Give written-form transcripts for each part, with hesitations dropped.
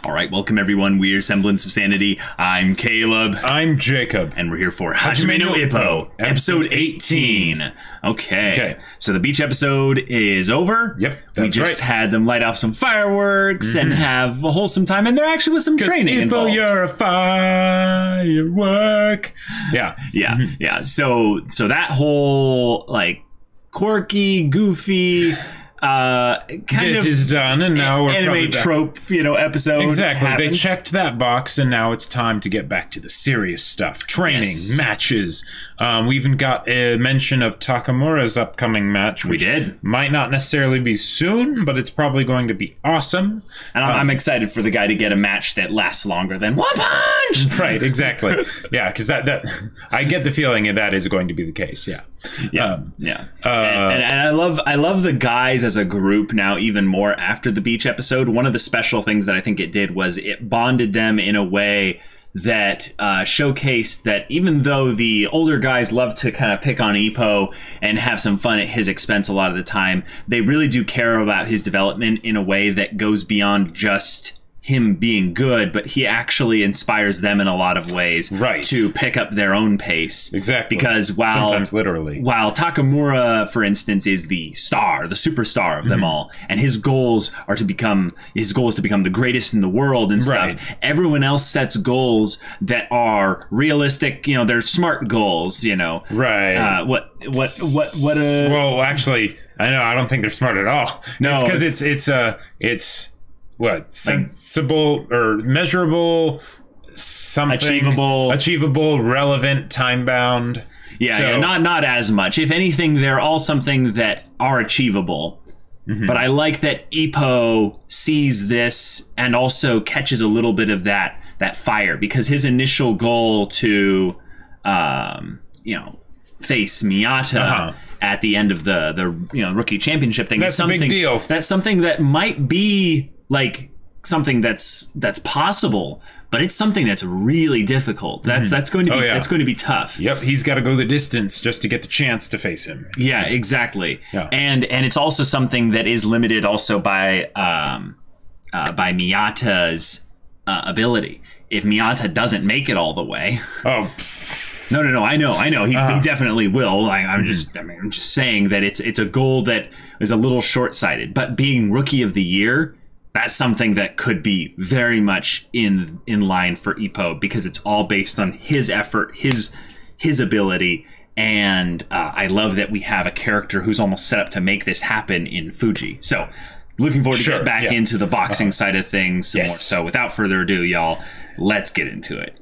All right, welcome everyone. We're Semblance of Sanity. I'm Caleb. I'm Jacob. And we're here for Hajime no Ippo, episode 18. Okay. So the beach episode is over. Yep, we just had them light off some fireworks and have a wholesome time. And there actually was some training Ippo, involved. you're a firework. Yeah. So that whole, like, quirky, goofy... kind of is done, and now we're anime trope, episode. Exactly. happened. They checked that box, and now it's time to get back to the serious stuff: training, matches. We even got a mention of Takamura's upcoming match. Which might not necessarily be soon, but it's probably going to be awesome. And I'm excited for the guy to get a match that lasts longer than one punch. Right. Exactly. Yeah, because that I get the feeling that is going to be the case. Yeah. And I love the guys as a group now even more after the beach episode. One of the special things that I think it did was it bonded them in a way that showcased that even though the older guys love to kind of pick on Ippo and have some fun at his expense a lot of the time, they really do care about his development in a way that goes beyond just him being good, but he actually inspires them in a lot of ways to pick up their own pace. Exactly. Because sometimes literally. While Takamura, for instance, is the superstar of them all, and his goal is to become the greatest in the world and stuff. Everyone else sets goals that are realistic, they're smart goals, Right. Well, actually, I don't think they're smart at all. No, it's because it's what, sensible or measurable, something achievable, relevant, time bound. Not as much. If anything, they're all something that are achievable. But I like that Ippo sees this and also catches a little bit of that fire, because his initial goal to face Miyata at the end of the rookie championship thing is something, a big deal. That's something that might be like something that's possible, but it's something that's really difficult. That's going to be that's going to be tough. Yep, he's got to go the distance just to get the chance to face him. Yeah, exactly. Yeah. And it's also something that is limited also by Miyata's ability. If Miyata doesn't make it all the way, No, I know. He definitely will. I'm just saying that it's a goal that is a little short-sighted. But being Rookie of the Year, that's something that could be very much in line for Ippo, because it's all based on his effort, his ability, and I love that we have a character who's almost set up to make this happen in Fuji. So, looking forward to get back into the boxing side of things some more. So, without further ado, y'all, let's get into it.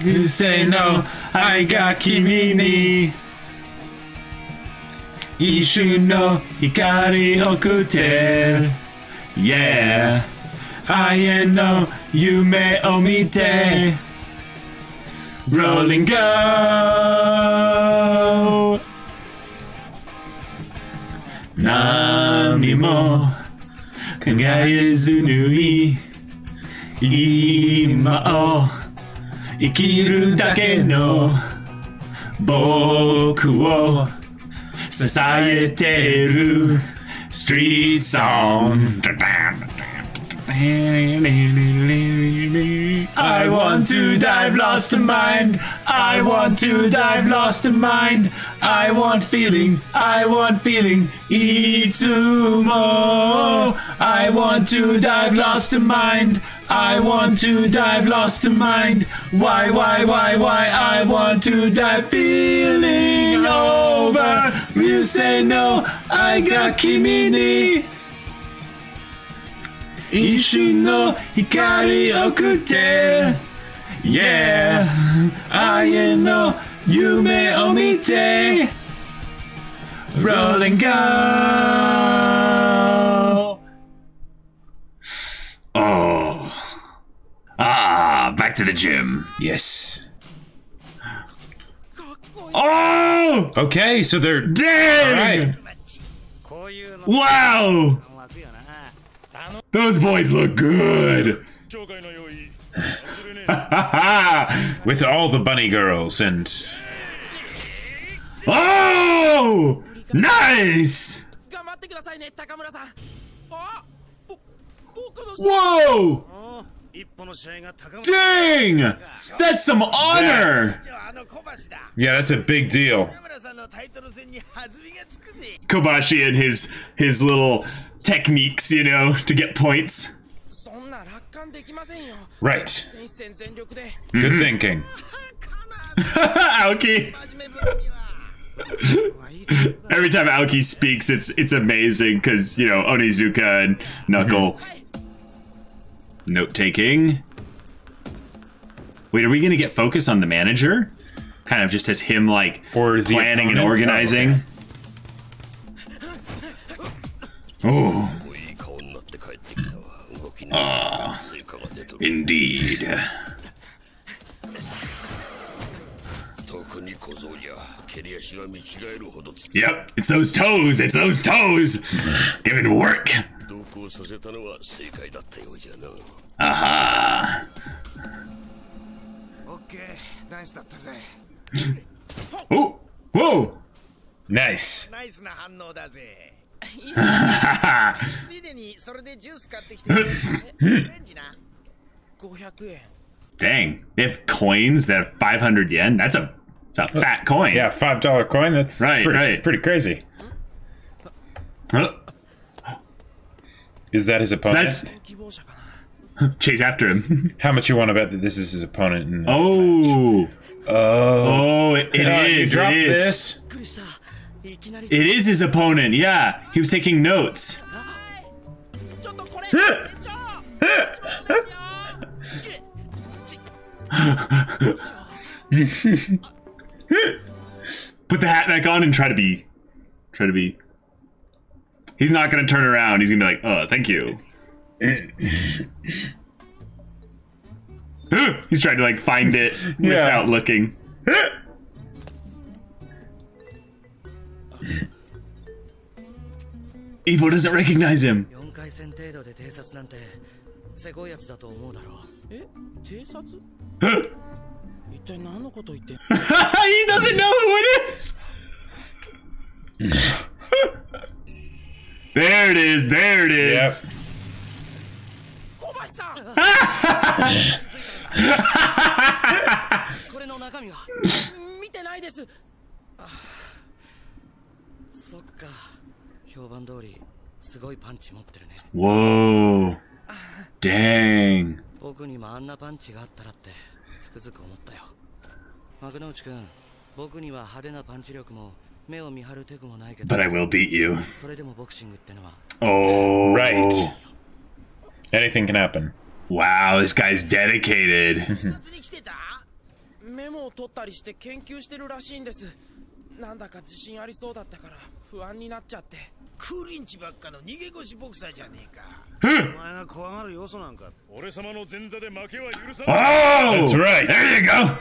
You say no, I got kimi ni Ishu no hikari okute. Yeah, I no yume o mite. Rolling go. Nami mo kangaezu nui. 今を生きるだけの僕を支えてる Street Song. I want to dive lost in mind. I want to dive lost in mind. I want feeling. Itsumo. I want to dive lost in mind. I want to dive lost in mind. Why? I want to dive feeling over. You say no, I got kimi ni. Ishu no hikari okute. Yeah, I no yume o mite. Roll and go. Back to the gym. Yes. Oh! Okay, so they're dead! All right. Wow! Those boys look good! With all the bunny girls and... Oh! Nice! Whoa! Dang! That's some honor! Yeah, that's a big deal. Kobashi and his little techniques, you know, to get points. Right. Good thinking. Aoki. Every time Aoki speaks, it's amazing because, you know, Onizuka and Knuckle. Note taking. Wait, are we gonna get focus on the manager? Kind of just as him like or the planning and organizing. Oh. Ah, indeed. Yep, it's those toes. It's those toes. Giving work. Aha. Oh, whoa. Nice. Dang, they have coins that have 500 yen. That's a fat coin. Yeah, $5 coin. That's pretty crazy. Is that his opponent? That's chase after him. How much you want to bet that this is his opponent? In the it is. It is. It is his opponent. Yeah, he was taking notes. Put the hat back on and try to be. He's not gonna turn around. He's gonna be like, "Oh, thank you." He's trying to like find it without looking. Ippo doesn't recognize him. He doesn't know who it is. There it is. There it is. Yep. Whoa. Dang. But I will beat you. Oh. Right. Anything can happen. Wow, this guy's dedicated. Oh, that's right. There you go.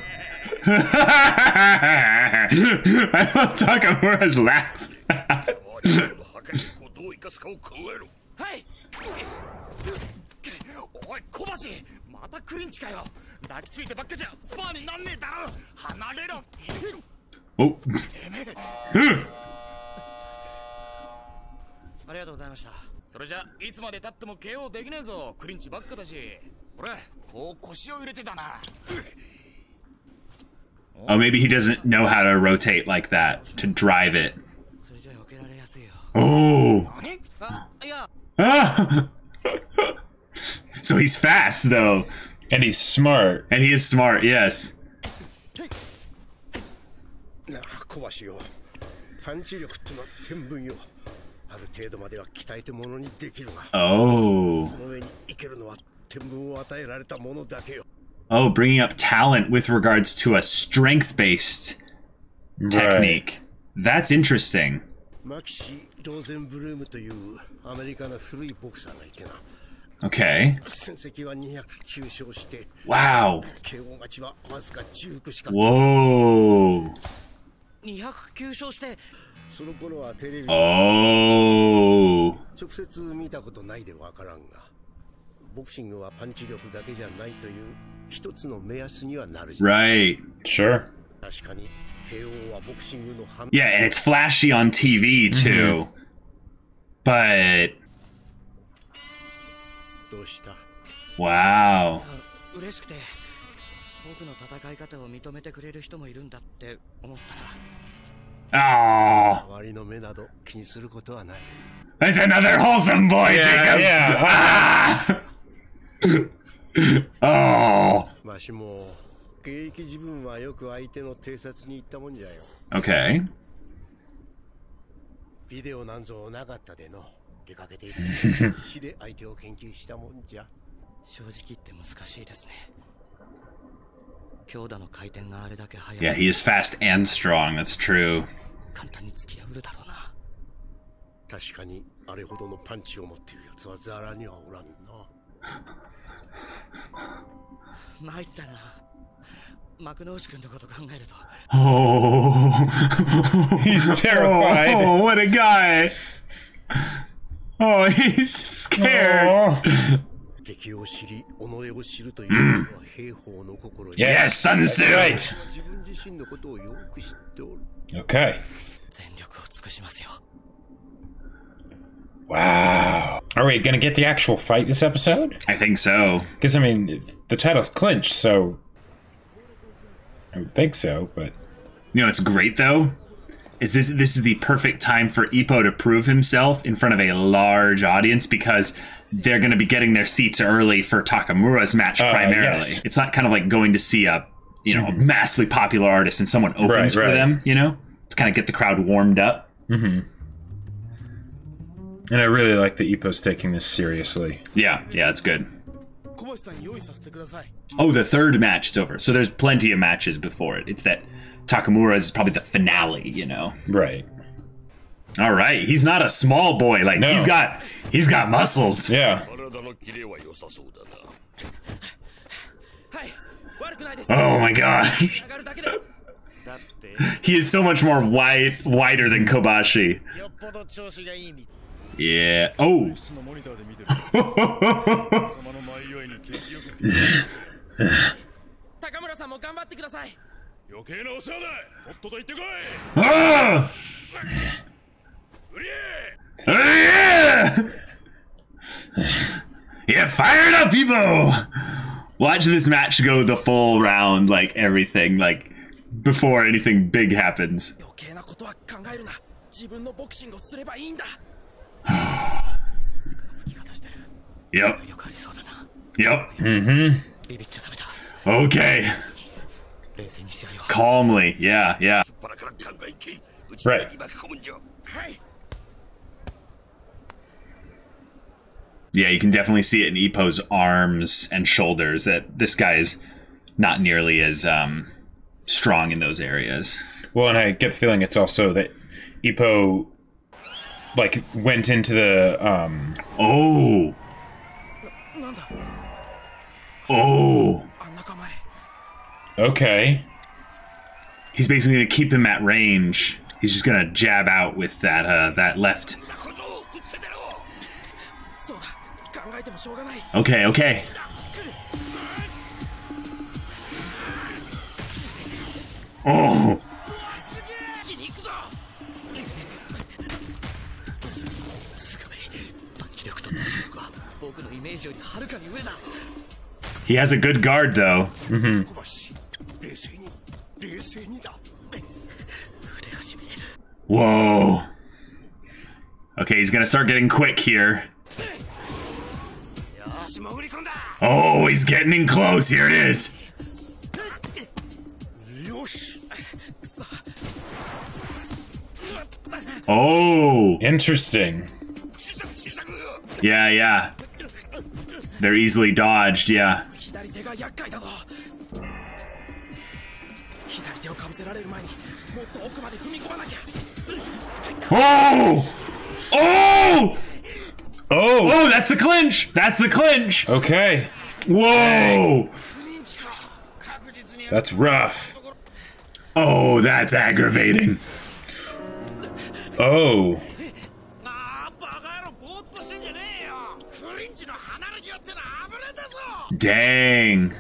I love Takamura's laugh. Oh. Oh, maybe he doesn't know how to rotate like that to drive it. Oh. Ah. So he's fast though. And he's smart. And he is smart, yes. Oh. Oh, bringing up talent with regards to a strength-based technique. That's interesting. Okay. Wow. Whoa. Oh. Right. Sure. Yeah, and it's flashy on TV too. But Wow. 嬉しくて僕の戦い方を認めてくれる人もいるんだって思ったら Oh. It's another wholesome boy, Jacob. Yeah. Oh. Okay. ビデオなんぞなかったでの出かけている死で相手を研究したもんじゃ正直言って難しいですね強打の回転があれだけ速い Yeah, he is fast and strong. That's true. 簡単に突き破るだろうな確かにあれほどのパンチを持っているやつはザラにはおらんな参ったな幕の内くんのこと考えると Oh. He's terrified. Oh, what a guy. Oh, he's scared. Yes, Sun-Tzu. Right. Okay. Wow. Are we gonna get the actual fight this episode? I think so. Because, I mean, the title's Clinch, so... I would think so, but... You know what's great, though? Is this is the perfect time for Ippo to prove himself in front of a large audience because they're going to be getting their seats early for Takamura's match primarily. Yes. It's not kind of like going to see a, you know, a massively popular artist and someone opens for them, you know? To kind of get the crowd warmed up. Mm-hmm. And I really like that Ippo's taking this seriously. Yeah, it's good. Oh, the third match is over. So there's plenty of matches before it. It's that Takamura is probably the finale, you know. Right. All right. He's not a small boy. Like no. he's got muscles. Yeah. Oh my gosh. He is so much more wider than Kobashi. Yeah. Oh. Ah! Yeah, fire it up, Ippo! Watch this match go the full round, like everything, like before anything big happens. Yep. Mm-hmm. Okay. Calmly, yeah. Right. Yeah, you can definitely see it in Ippo's arms and shoulders that this guy is not nearly as strong in those areas. Well, and I get the feeling it's also that Ippo, like, went into the, Oh! Okay. He's basically gonna keep him at range. He's just gonna jab out with that that left. Okay. Oh! He has a good guard, though. Mm-hmm. Whoa. Okay, he's gonna start getting quick here. Oh, he's getting in close. Here it is. Oh. Interesting. Yeah. They're easily dodged, yeah. Oh! Oh! Oh, that's the clinch! That's the clinch! Okay. Whoa! That's rough. Oh, that's aggravating. Oh. Dang.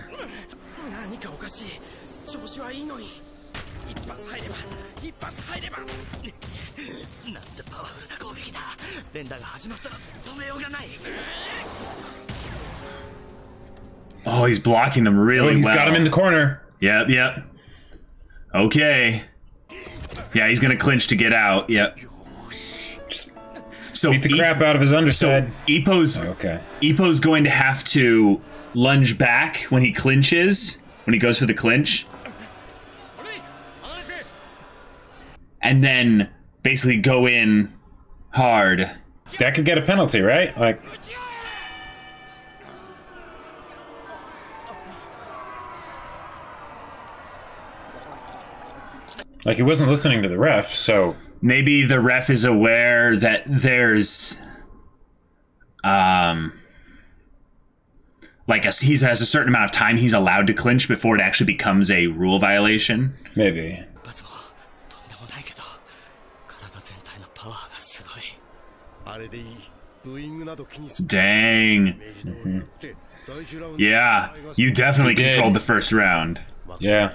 Oh, he's blocking them really He's well. got him in the corner. Yep. Okay. Yeah, he's gonna clinch to get out. Yep. So Beat the crap out of his underside. So Ippo's going to have to lunge back when he clinches, when he goes for the clinch. And then basically go in hard. That could get a penalty, right? Like he wasn't listening to the ref, so maybe the ref is aware that there's like he has a certain amount of time he's allowed to clinch before it actually becomes a rule violation. Maybe. Dang. Yeah, you definitely controlled the first round. Yeah.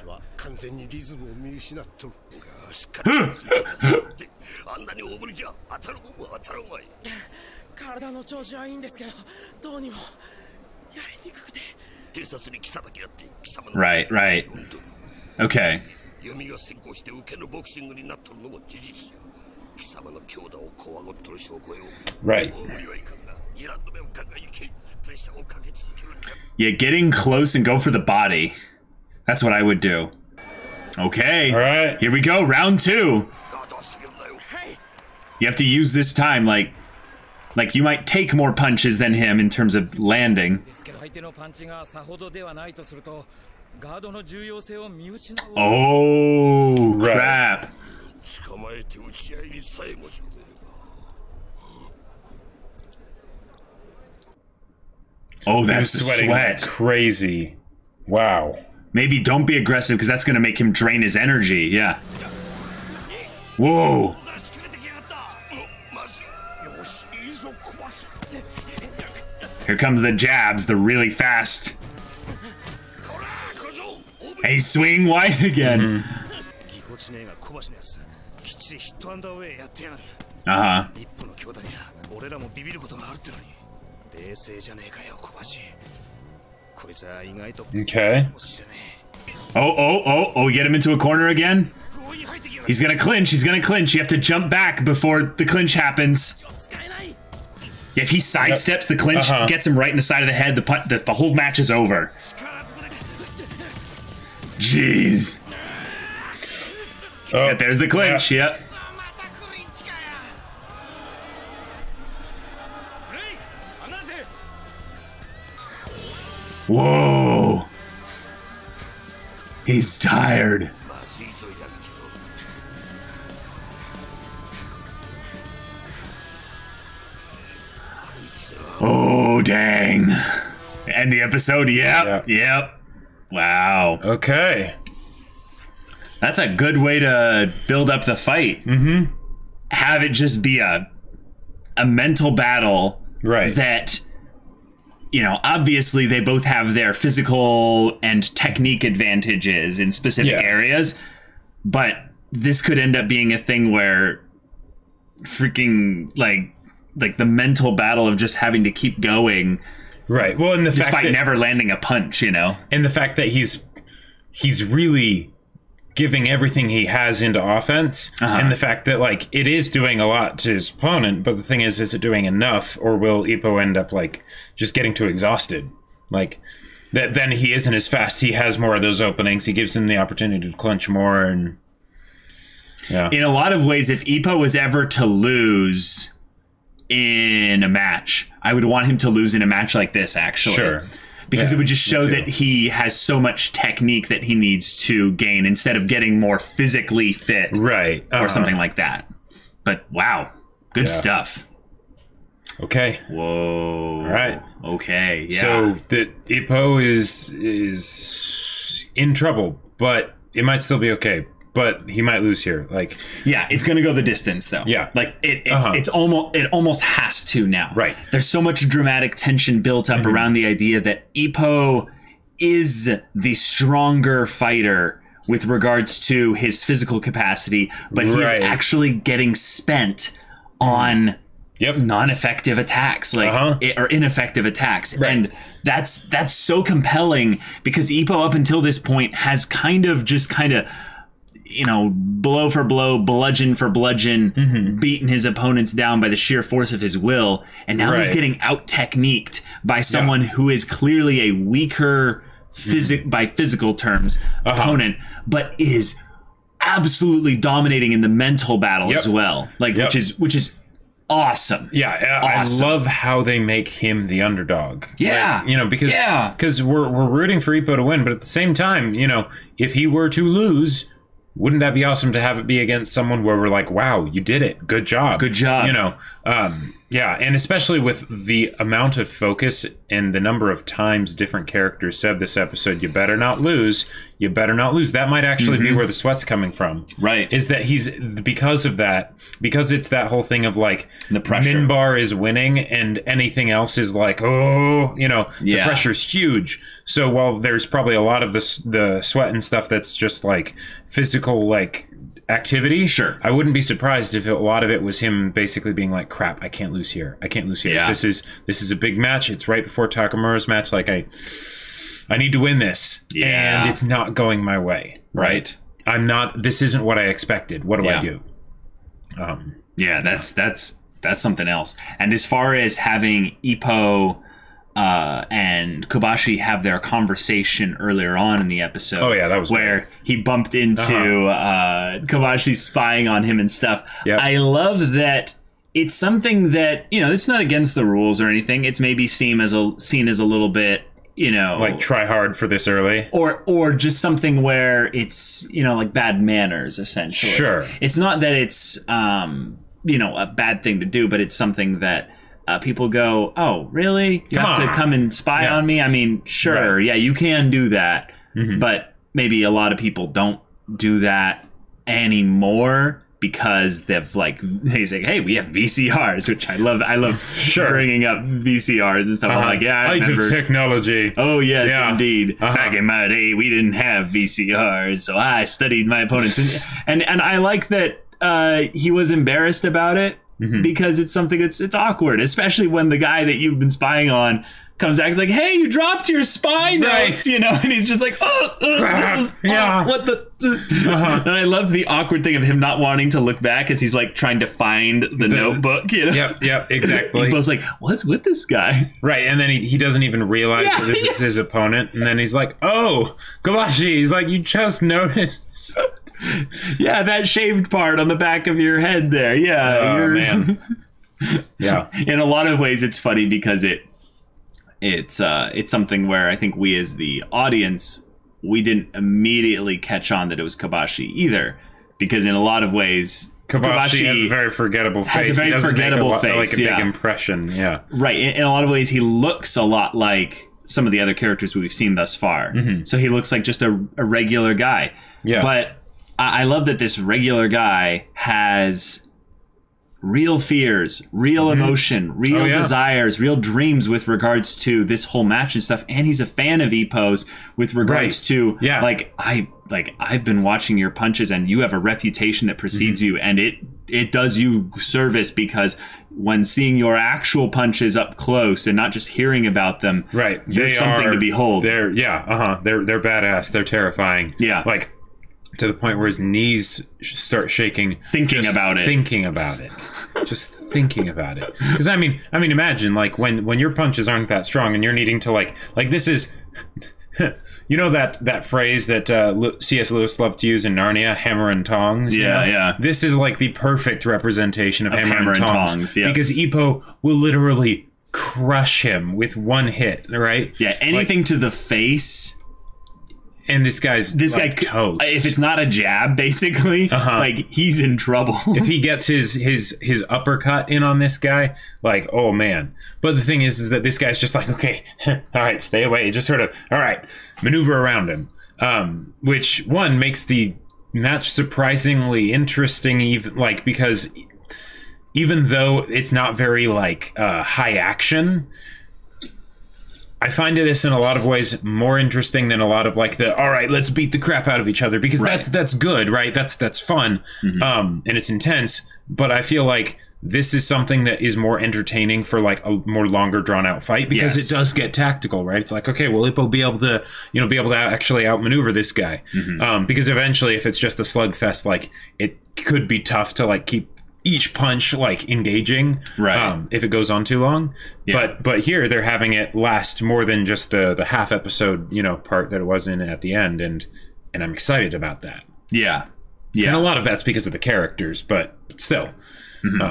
Right. Okay. Right. Yeah, getting close and go for the body. That's what I would do. Okay. All right. Here we go. Round 2. You have to use this time like you might take more punches than him in terms of landing. Oh, crap. Oh, that's the sweating sweat. Crazy. Wow. Maybe don't be aggressive because that's going to make him drain his energy. Yeah. Whoa. Here comes the jabs, the really fast. Hey, swing wide again. Uh-huh. Okay. Oh, we get him into a corner again? He's gonna clinch, You have to jump back before the clinch happens. If he sidesteps the clinch, gets him right in the side of the head, the whole match is over. Jeez. Oh, yeah, there's the clinch, yep. Whoa. He's tired. Oh, dang. End the episode? Yep. Wow. Okay. That's a good way to build up the fight. Mm-hmm. Have it just be a mental battle. Right. That, obviously they both have their physical and technique advantages in specific areas. But this could end up being a thing where freaking, like the mental battle of just having to keep going. Right. Well, and despite never landing a punch, And the fact that he's really giving everything he has into offense, and the fact that it is doing a lot to his opponent, but the thing is it doing enough, or will Ippo end up just getting too exhausted? That then he isn't as fast. He has more of those openings. He gives him the opportunity to clinch more, and in a lot of ways, if Ippo was ever to lose in a match, I would want him to lose in a match like this, actually. Sure. Because it would just show that he has so much technique that he needs to gain instead of getting more physically fit. Right. Or something like that. But wow. Good stuff. Okay. Whoa. All right. Okay. Yeah. So the Ippo is in trouble, but it might still be okay. But he might lose here. Yeah, it's gonna go the distance though. Yeah. It almost has to now. Right. There's so much dramatic tension built up around the idea that Ippo is the stronger fighter with regards to his physical capacity, but he is actually getting spent on non-effective attacks, like or ineffective attacks, and that's so compelling because Ippo up until this point has kind of blow for blow, bludgeon for bludgeon, beaten his opponents down by the sheer force of his will, and now he's getting out techniqued by someone who is clearly a weaker by physical terms opponent, but is absolutely dominating in the mental battle as well, like which is awesome. Awesome. I love how they make him the underdog. Because we're rooting for Ippo to win, but at the same time, if he were to lose, wouldn't that be awesome to have it be against someone where we're like, wow, you did it, good job, and especially with the amount of focus and the number of times different characters said this episode, you better not lose, that might actually be where the sweat's coming from, right? Is that because it's that whole thing of like the pressure. Minbar is winning and anything else is like, the pressure's huge. So while there's probably a lot of the sweat and stuff that's just like physical like activity, I wouldn't be surprised if a lot of it was him basically being like, crap, I can't lose here. This is a big match. It's right before Takamura's match. Like I need to win this, and it's not going my way. Right. This isn't what I expected. What do I do? That's something else. And as far as having Ippo and Kobashi have their conversation earlier on in the episode. That was where great. He bumped into Kobashi spying on him and stuff. I love that it's something that, it's not against the rules or anything. It's maybe seen as a little bit, like try hard for this early, or just something where it's, like bad manners, essentially. It's not that it's a bad thing to do, but it's something that people go, oh, really? You have to come and spy on me? I mean, sure, you can do that, but maybe a lot of people don't do that anymore because they say, hey, we have VCRs, which I love bringing up VCRs and stuff. I'm like, I remember technology. Oh, yes, indeed. Back in my day, we didn't have VCRs, so I studied my opponents. And I like that he was embarrassed about it. Because it's something it's awkward, especially when the guy that you've been spying on comes back. He's like, "Hey, you dropped your spy notes," and he's just like, this is what the. And I loved the awkward thing of him not wanting to look back as he's like trying to find the notebook. Yep, exactly. He was like, "What's with this guy?" Right, and then he doesn't even realize that this is his opponent, and then he's like, "Oh, Kobashi." He's like, "You just noticed." That shaved part on the back of your head there. Man. In a lot of ways, it's funny because it's something where I think we as the audience, we didn't immediately catch on that it was Kobashi either, because in a lot of ways Kobashi has a very forgettable face. Like a big impression. Right. In a lot of ways, he looks a lot like some of the other characters we've seen thus far. So he looks like just a regular guy. But I love that this regular guy has real fears, real emotion, real desires, real dreams with regards to this whole match and stuff. And he's a fan of Ippo's with regards to I've been watching your punches and you have a reputation that precedes you, and it does you service because when seeing your actual punches up close and not just hearing about them, you're something to behold. They're badass. They're terrifying. Like, to the point where his knees start shaking. Thinking about it. Just thinking about it. Because I mean, imagine like when your punches aren't that strong and you're needing to like this is, that phrase that C.S. Lewis loved to use in Narnia, hammer and tongs. This is like the perfect representation of hammer and tongs. Because Ippo will literally crush him with one hit. Right. Anything to the face. And this guy toast. If it's not a jab, basically, like he's in trouble. If he gets his uppercut in on this guy, like, oh man. But the thing is that this guy's just like, okay, all right, stay away. Just sort of, all right, maneuver around him. Which one makes the match surprisingly interesting, even like because even though it's not very like high action, I find this in a lot of ways more interesting than a lot of like all right, let's beat the crap out of each other, because that's good, right? That's fun, and it's intense. But I feel like this is something that is more entertaining for like a more longer drawn out fight, because it does get tactical, right? It's like, okay, will Ippo be able to, actually outmaneuver this guy? Because eventually, if it's just a slugfest, like it could be tough to like keep each punch like engaging, right? If it goes on too long. But here they're having it last more than just the half episode, part that it was in at the end, and I'm excited about that. Yeah. And a lot of that's because of the characters, but still.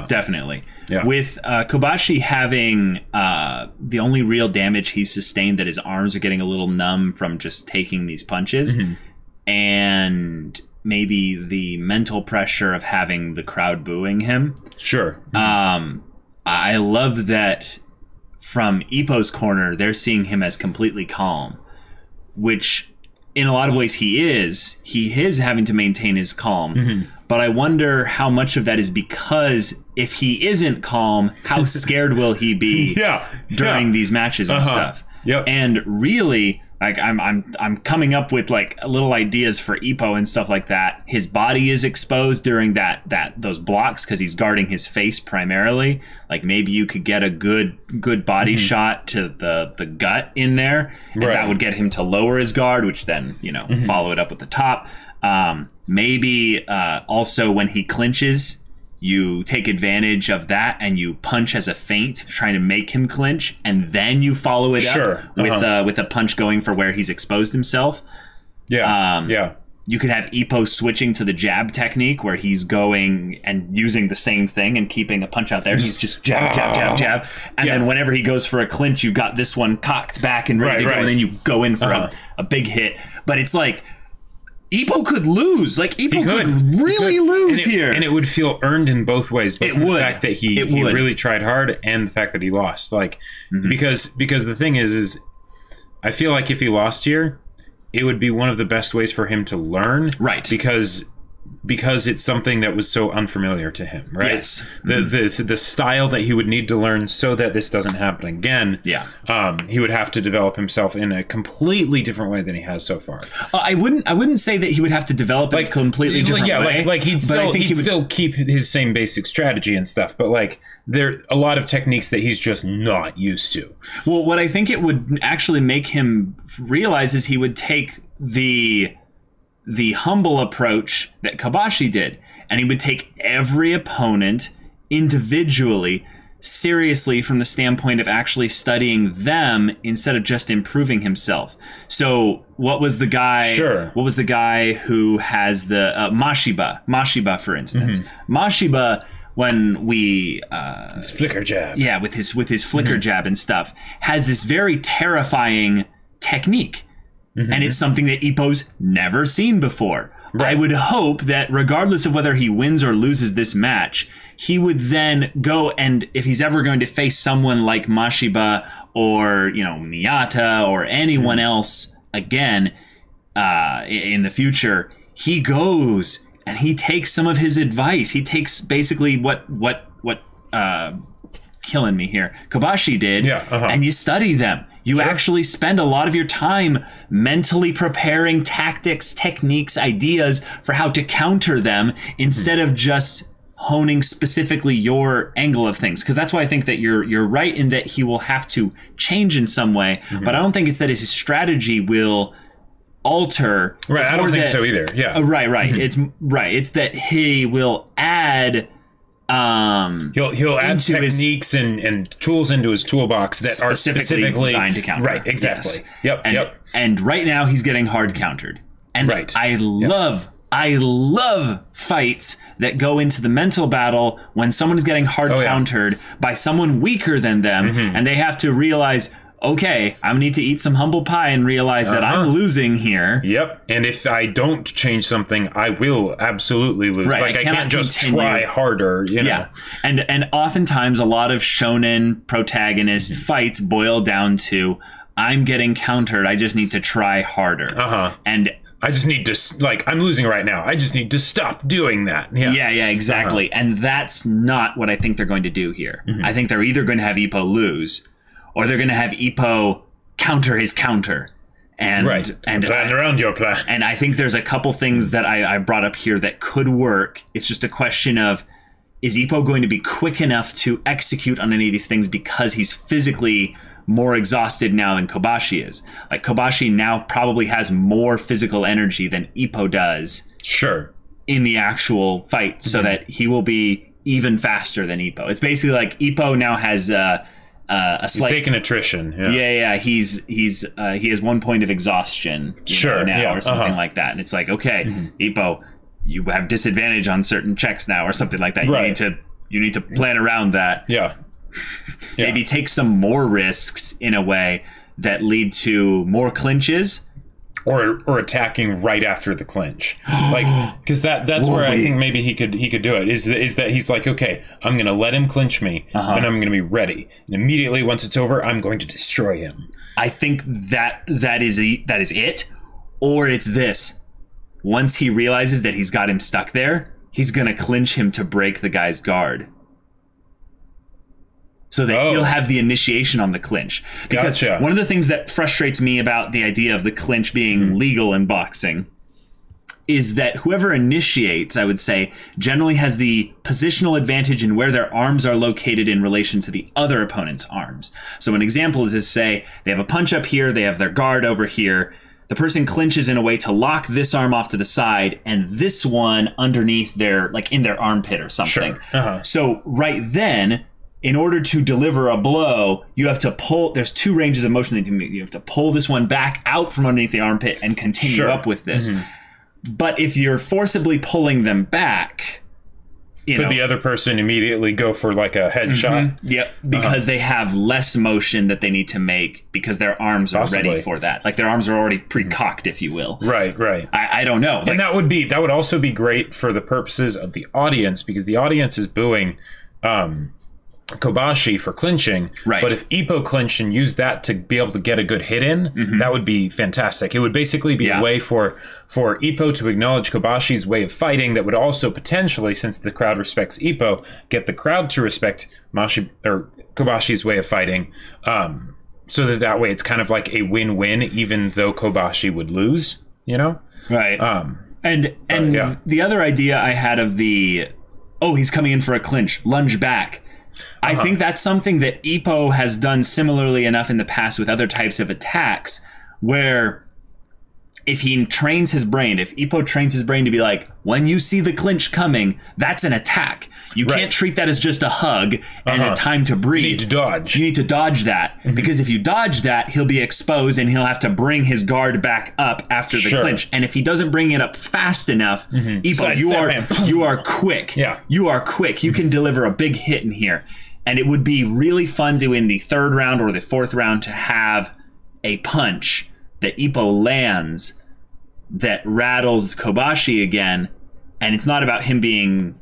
Definitely. With Kobashi having the only real damage he's sustained, that his arms are getting a little numb from just taking these punches, and maybe the mental pressure of having the crowd booing him. Sure. I love that from Ippo's corner, they're seeing him as completely calm, which in a lot of ways he is. He is having to maintain his calm. But I wonder how much of that is because if he isn't calm, how scared will he be during these matches and stuff? And really, like I'm coming up with like little ideas for Ippo and stuff like that. His body is exposed during those blocks because he's guarding his face primarily. Like maybe you could get a good body shot to the gut in there, and that would get him to lower his guard, which then follow it up with the top. Maybe also when he clinches, you take advantage of that and you punch as a feint, trying to make him clinch, and then you follow it up with a punch going for where he's exposed himself. You could have Ippo switching to the jab technique, where he's going and using the same thing and keeping a punch out there. He's just jab. And then whenever he goes for a clinch, you've got this one cocked back and ready to go, and then you go in for a big hit. But it's like, Ippo could lose. Like, Ippo could really lose here. And it would feel earned in both ways. But the fact that he really tried hard, and the fact that he lost. Like, because the thing is I feel like if he lost here, it would be one of the best ways for him to learn. Right. Because it's something that was so unfamiliar to him, right? Yes. The style that he would need to learn so that this doesn't happen again. He would have to develop himself in a completely different way than he has so far. I wouldn't say that he would have to develop a completely different way. Like he'd still keep his same basic strategy and stuff, but like there are a lot of techniques that he's just not used to. Well, what I think it would actually make him realize is he would take the humble approach that Kobashi did, and he would take every opponent individually seriously from the standpoint of actually studying them instead of just improving himself. So what was the guy who has the Mashiba, for instance? Mashiba, when we his flicker jab, with his flicker jab and stuff, has this very terrifying technique. And it's something that Ippo's never seen before. Right. I would hope that regardless of whether he wins or loses this match, he would then go, and if he's ever going to face someone like Mashiba or Miyata or anyone else again in the future, he goes and he takes some of his advice. He takes basically what killing me here, Kobashi did, and you study them. You actually spend a lot of your time mentally preparing tactics, techniques, ideas for how to counter them instead of just honing specifically your angle of things. Because that's why I think that you're right in that he will have to change in some way, but I don't think it's that his strategy will alter. Right, I don't think so either. Yeah. Right. It's that he will add he'll add techniques and tools into his toolbox that are specifically designed to counter. Right, exactly. Yes. And right now he's getting hard countered. And I love fights that go into the mental battle when someone's getting hard countered by someone weaker than them, and they have to realize, okay, I need to eat some humble pie and realize that I'm losing here. And if I don't change something, I will absolutely lose. Right. Like I can't just try harder. And oftentimes a lot of shonen protagonist fights boil down to, I'm getting countered, I just need to try harder. And I just need to, I'm losing right now. I just need to stop doing that. Yeah, exactly. And that's not what I think they're going to do here. I think they're either going to have Ippo lose, or they're going to have Ippo counter his counter. And plan around your plan. And I think there's a couple things that I brought up here that could work. It's just a question of, is Ippo going to be quick enough to execute on any of these things because he's physically more exhausted now than Kobashi is? Like, Kobashi now probably has more physical energy than Ippo does. Sure. In the actual fight, so that he will be even faster than Ippo. It's basically like Ippo now has a slight... He's taking attrition. Yeah. He has 1 point of exhaustion. Or something like that. And it's like, okay, Ippo, you have disadvantage on certain checks now, or something like that. Right. You need to plan around that. Yeah. Maybe take some more risks in a way that lead to more clinches. Or attacking right after the clinch, like, because that's where I think maybe he could do it. Is that he's like, okay, I'm gonna let him clinch me, and I'm gonna be ready, and immediately once it's over, I'm going to destroy him. I think that is it, or it's this. Once he realizes that he's got him stuck there, he's gonna clinch him to break the guy's guard, so that he'll have the initiation on the clinch. Because one of the things that frustrates me about the idea of the clinch being legal in boxing is that whoever initiates, I would say, generally has the positional advantage in where their arms are located in relation to the other opponent's arms. So an example is to say they have a punch up here, they have their guard over here. The person clinches in a way to lock this arm off to the side and this one underneath their, like in their armpit or something. Sure. So right then, in order to deliver a blow, you have to pull. There's two ranges of motion that you can make. You have to pull this one back out from underneath the armpit and continue up with this. But if you're forcibly pulling them back, could the other person immediately go for like a headshot? Yep, because they have less motion that they need to make because their arms are ready for that. Like their arms are already pre-cocked, if you will. Right. I don't know. And that would also be great for the purposes of the audience, because the audience is booing Kobashi for clinching, but if Ippo clinched and used that to be able to get a good hit in, that would be fantastic. It would basically be a way for Ippo to acknowledge Kobashi's way of fighting that would also potentially, since the crowd respects Ippo, get the crowd to respect Kobashi's way of fighting, so that way it's kind of like a win-win, even though Kobashi would lose, Right. And the other idea I had of he's coming in for a clinch, lunge back. I think that's something that Ippo has done similarly enough in the past with other types of attacks, where if he trains his brain, if Ippo trains his brain to be like, when you see the clinch coming, that's an attack. You can't treat that as just a hug and a time to breathe. You need to dodge. You need to dodge that, because if you dodge that, he'll be exposed and he'll have to bring his guard back up after the clinch. And if he doesn't bring it up fast enough, Ippo, you are quick. Yeah. You are quick. You can deliver a big hit in here. And it would be really fun to, in the third round or the fourth round, to have a punch that Ippo lands that rattles Kobashi again. And it's not about him being,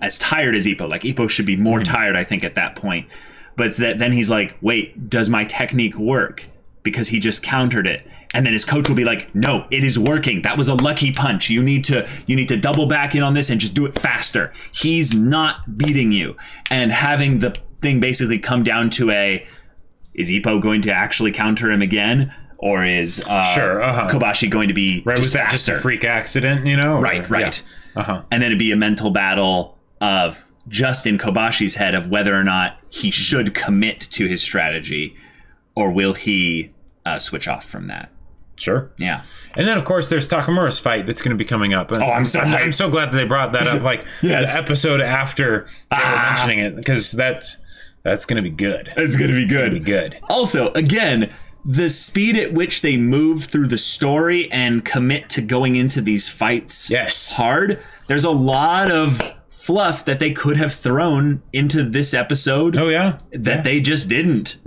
as tired as Ippo. Like, Ippo should be more tired, I think, at that point. But it's that then he's like, wait, does my technique work? Because he just countered it. And then his coach will be like, no, it is working. That was a lucky punch. You need to double back in on this and just do it faster. He's not beating you. And having the thing basically come down to is Ippo going to actually counter him again? Or is Kobashi going to be just was that faster? Just a freak accident, Right. Yeah. And then it'd be a mental battle of just in Kobashi's head of whether or not he should commit to his strategy, or will he switch off from that. Sure. Yeah. And then, of course, there's Takamura's fight that's going to be coming up. And I'm so glad that they brought that up, like the episode after they were mentioning it, because that's going to be good. It's going to be good. It's going to be good. Also, again, the speed at which they move through the story and commit to going into these fights hard. There's a lot of fluff that they could have thrown into this episode. Oh, yeah. That they just didn't.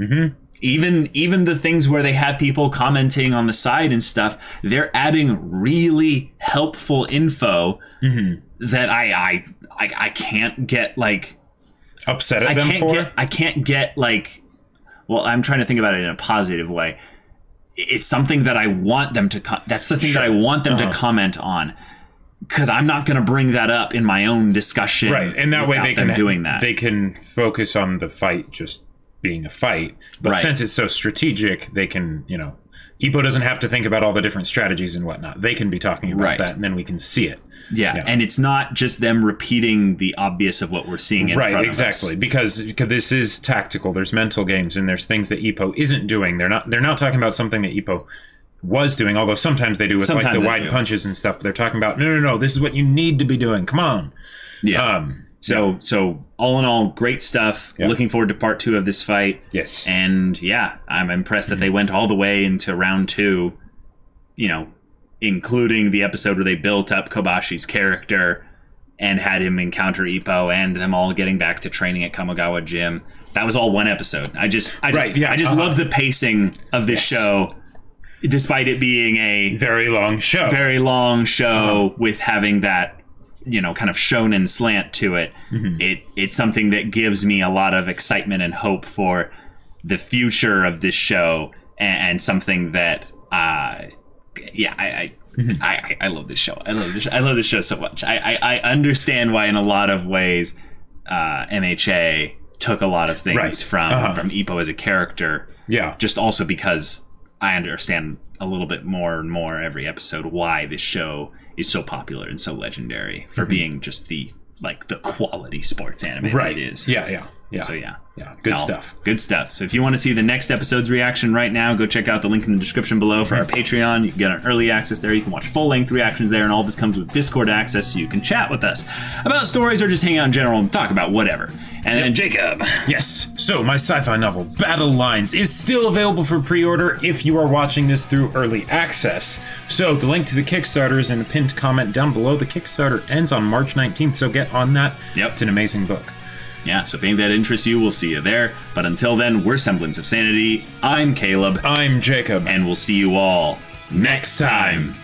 Even the things where they have people commenting on the side and stuff, they're adding really helpful info that I can't get like upset at them for. I can't get like. Well, I'm trying to think about it in a positive way. It's something that I want them to. That's the thing that I want them to comment on, because I'm not going to bring that up in my own discussion. Right, and that way they can doing that. They can focus on the fight just being a fight. But since it's so strategic, they can, you know, Ippo doesn't have to think about all the different strategies and whatnot. They can be talking about that, and then we can see it. Yeah, and it's not just them repeating the obvious of what we're seeing in front of us. Exactly, because this is tactical. There's mental games, and there's things that Ippo isn't doing. They're not talking about something that Ippo was doing, although sometimes they do with like the wide punches and stuff. But they're talking about no, this is what you need to be doing. Come on. Yeah. So all in all, great stuff. Yeah. Looking forward to part 2 of this fight. Yes. And yeah, I'm impressed that they went all the way into round 2, you know, including the episode where they built up Kobashi's character and had him encounter Ippo and them all getting back to training at Kamogawa Gym. That was all one episode. I just love the pacing of this show, despite it being a very long show with having that, you know, kind of shonen slant to it. It's something that gives me a lot of excitement and hope for the future of this show, and something that I love this show. I love this show so much. I understand why in a lot of ways MHA took a lot of things from Ippo as a character. Yeah. Just also because I understand a little bit more and more every episode why this show is so popular and so legendary for being just the quality sports anime that it is. Yeah. So yeah. Good stuff. Good stuff. So if you want to see the next episode's reaction right now, go check out the link in the description below for our Patreon. You can get an early access there. You can watch full-length reactions there, and all this comes with Discord access, so you can chat with us about stories or just hang out in general and talk about whatever. And then Jacob. Yes. So my sci-fi novel, Battle Lines, is still available for pre-order if you are watching this through early access. So the link to the Kickstarter is in the pinned comment down below. The Kickstarter ends on March 19th, so get on that. Yep. It's an amazing book. Yeah, so if any of that interests you, we'll see you there. But until then, we're Semblance of Sanity. I'm Caleb. I'm Jacob. And we'll see you all next time.